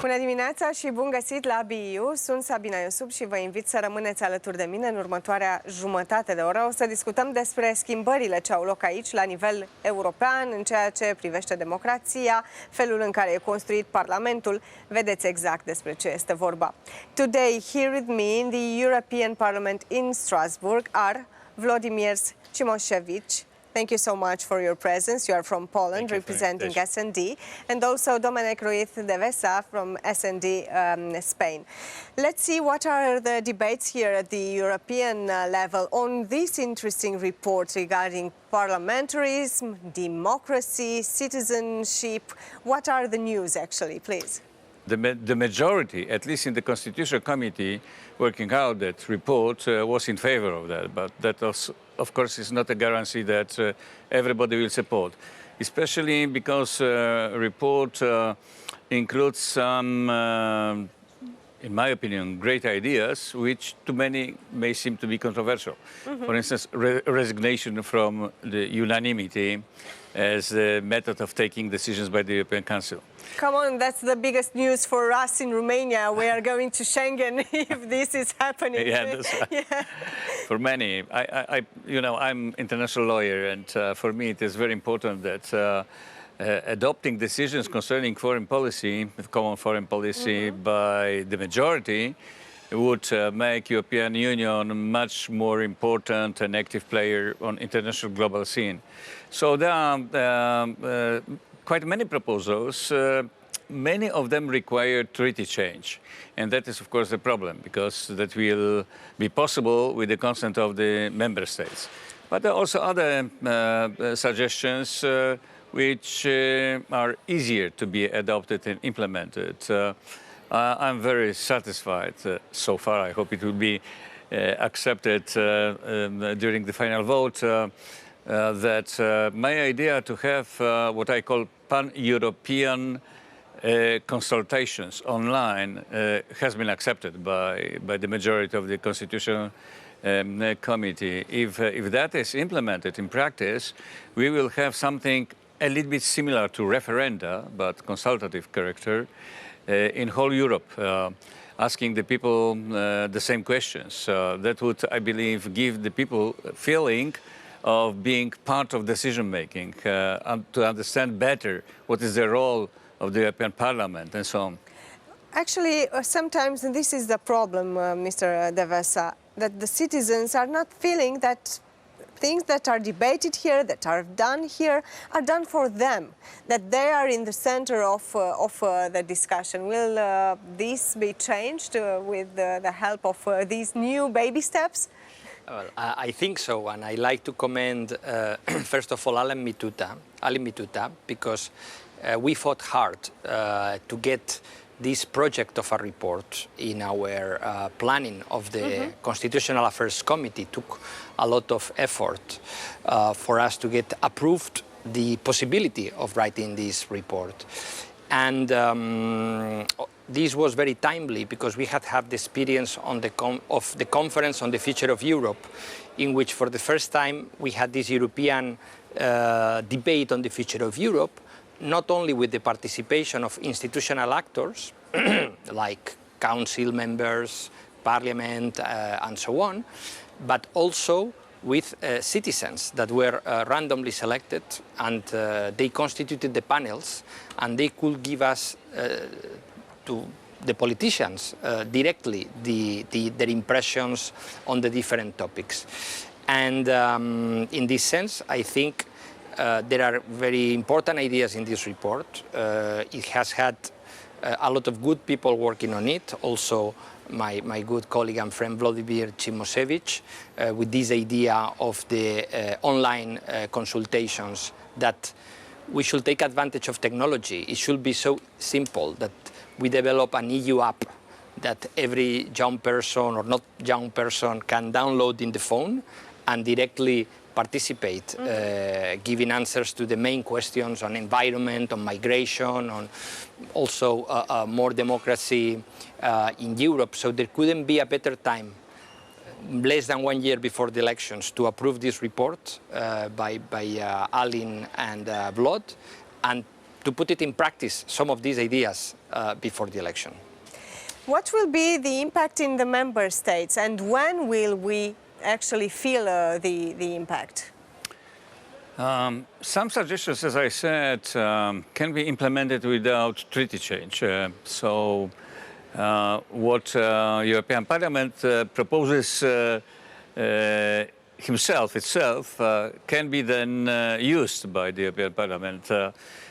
Bună dimineața și bun găsit la BeEu. Sunt Sabina Iosub și vă invit să rămâneți alături de mine în următoarea jumătate de oră. O să discutăm despre schimbările ce au loc aici la nivel european în ceea ce privește democrația, felul în care e construit Parlamentul. Vedeți exact despre ce este vorba. Today, here with me in the European Parliament in Strasbourg are Wlodzimierz Cimoszewicz. Thank you so much for your presence. You are from Poland, representing S&D, and also Domenec Ruiz Devesa from S&D Spain. Let's see what are the debates here at the European level on this interesting report regarding parliamentarism, democracy, citizenship. What are the news, actually, please? The majority, at least in the Constitutional Committee, working out that report was in favor of that, but that also, of course, is not a guarantee that everybody will support, especially because report includes some, in my opinion, great ideas, which to many may seem to be controversial. For instance, resignation from the unanimity as a method of taking decisions by the European Council. Come on, that's the biggest news for us in Romania. We are going to Schengen if this is happening. Yeah, that's right. Yeah. For many, I'm international lawyer, and for me it is very important that adopting decisions concerning foreign policy, common foreign policy, by the majority would make European Union a much more important and active player on international global scene. So there are quite many proposals. Many of them require treaty change, and that is, of course, the problem, because that will be possible with the consent of the member states. But there are also other suggestions which are easier to be adopted and implemented. I'm very satisfied so far. I hope it will be accepted during the final vote. That my idea to have what I call pan-European consultations online has been accepted by the majority of the Constitutional Committee. If that is implemented in practice, we will have something a little bit similar to referenda, but consultative character, in whole Europe, asking the people the same questions. That would, I believe, give the people a feeling of being part of decision-making, and to understand better what is the role of the European Parliament and so on. Actually, sometimes, and this is the problem, Mr. Devesa, that the citizens are not feeling that things that are debated here, that are done here, are done for them, that they are in the center of the discussion. Will this be changed with the help of these new baby steps? Well, I think so, and I like to commend, first of all, Alan Mituta, because we fought hard to get this project of a report in our planning of the Constitutional Affairs Committee. Took a lot of effort for us to get approved the possibility of writing this report. And this was very timely because we had the experience on of the conference on the future of Europe, in which for the first time we had this European debate on the future of Europe, not only with the participation of institutional actors, like council members, parliament, and so on, but also with citizens that were randomly selected, and they constituted the panels, and they could give us to the politicians directly their impressions on the different topics. And in this sense, I think there are very important ideas in this report. It has had a lot of good people working on it, also my good colleague and friend Wlodzimierz Cimoszewicz, with this idea of the online consultations, that we should take advantage of technology. It should be so simple that we develop an EU app that every young person or not young person can download in the phone and directly participate, giving answers to the main questions on environment, on migration, on also more democracy in Europe. So there couldn't be a better time, less than 1 year before the elections, to approve this report by Alin and Vlod, and to put it in practice, some of these ideas before the election. What will be the impact in the member states, and when will we actually feel the impact? Some suggestions, as I said, can be implemented without treaty change. What European Parliament proposes itself can be then used by the European Parliament.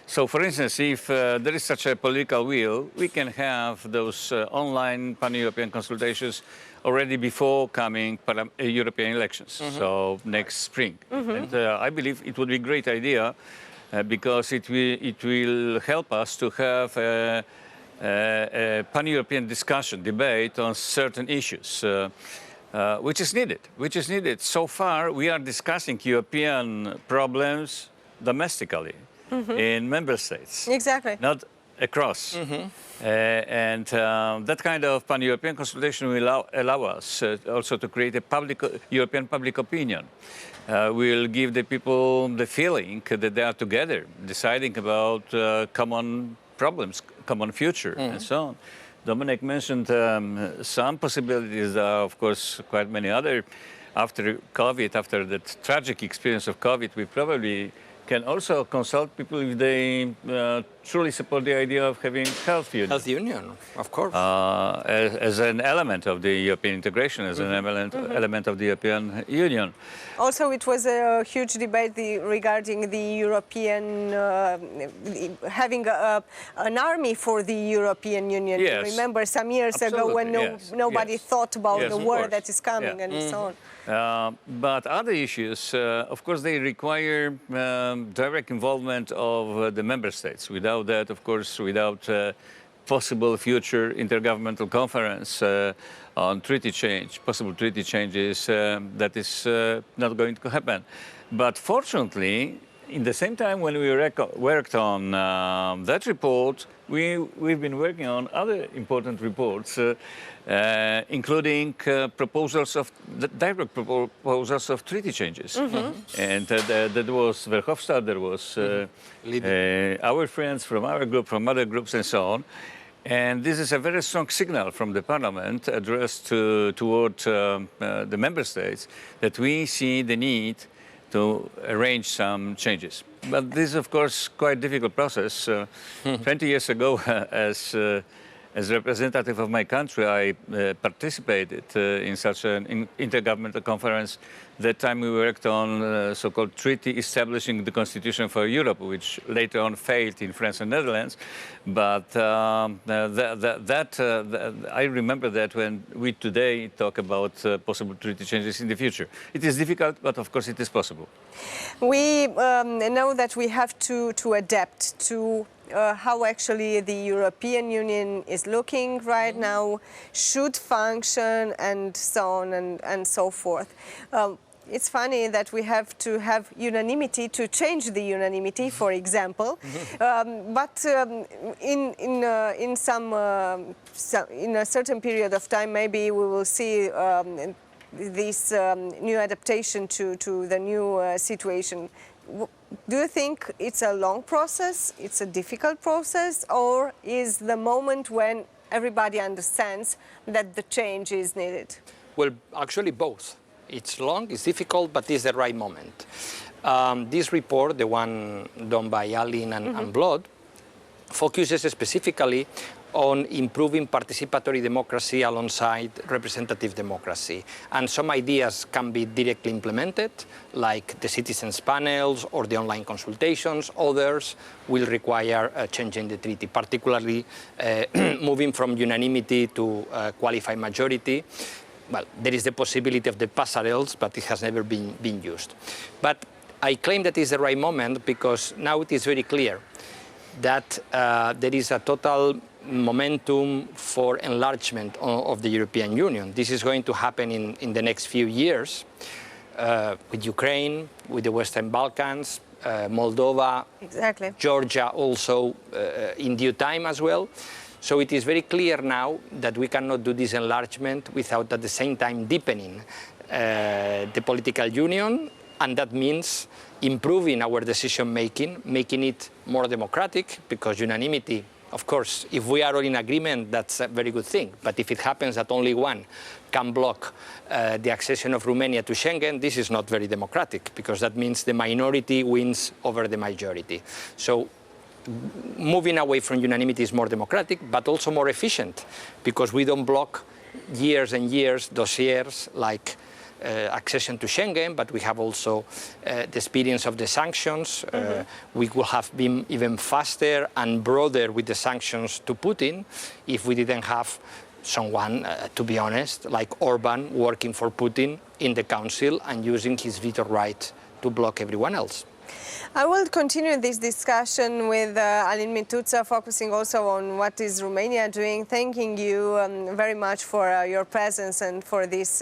So, for instance, if there is such a political will, we can have those online pan-European consultations already before coming European elections, so next spring. And I believe it would be a great idea because it will help us to have a pan-European discussion, debate on certain issues. Which is needed. So far, we are discussing European problems domestically in member states. Exactly. Not across. And that kind of pan-European consultation will allow us also to create a European public opinion. Will give the people the feeling that they are together, deciding about common problems, common future, and so on. Domenec mentioned some possibilities. There are, of course, quite many other. After COVID, after the tragic experience of COVID, we probably can also consult people if they truly support the idea of having health union. Health union, of course. As an element of the European integration, as an element of the European Union. Also, it was a huge debate regarding the European, having an army for the European Union. Yes. Remember some years ago when nobody thought about the war that is coming and so on. But other issues, of course, they require direct involvement of the member states. Without that, of course, without possible future intergovernmental conference on treaty change, possible treaty changes, that is not going to happen. But fortunately, in the same time when we worked on that report, we've been working on other important reports, including direct proposals of treaty changes. And that was Verhofstadt, there was our friends from our group, from other groups, and so on. And this is a very strong signal from the Parliament addressed toward the member states that we see the need to arrange some changes. But this is, of course, quite a difficult process. 20 years ago, as representative of my country, I participated in such an intergovernmental conference. That time we worked on so-called treaty establishing the Constitution for Europe, which later on failed in France and Netherlands. But I remember that when we today talk about possible treaty changes in the future. It is difficult, but of course it is possible. We know that we have to adapt to how actually the European Union is looking right now, should function, and so on and so forth. It's funny that we have to have unanimity to change the unanimity, for example. But in a certain period of time, maybe we will see this new adaptation to the new situation. Do you think it's a long process, it's a difficult process, or is the moment when everybody understands that the change is needed? Well, actually both. It's long, it's difficult, but it's the right moment. This report, the one done by Alin and Blood, focuses specifically on improving participatory democracy alongside representative democracy. And some ideas can be directly implemented, like the citizens' panels or the online consultations. Others will require changing the treaty, particularly moving from unanimity to qualified majority. Well, there is the possibility of the passerelles, but it has never been used. But I claim that is the right moment because now it is very clear that there is a total momentum for enlargement of the European Union. This is going to happen in the next few years with Ukraine, with the Western Balkans, Moldova, Georgia also in due time as well. So it is very clear now that we cannot do this enlargement without at the same time deepening the political union and that means improving our decision making, making it more democratic, because unanimity, of course, if we are all in agreement, that's a very good thing. But if it happens that only one can block the accession of Romania to Schengen, this is not very democratic, because that means the minority wins over the majority. So moving away from unanimity is more democratic, but also more efficient, because we don't block years and years dossiers like accession to Schengen, but we have also the experience of the sanctions. We could have been even faster and broader with the sanctions to Putin if we didn't have someone, to be honest, like Orban working for Putin in the council and using his veto right to block everyone else. I will continue this discussion with Alin Mituța, focusing also on what is Romania doing. Thanking you very much for your presence and for this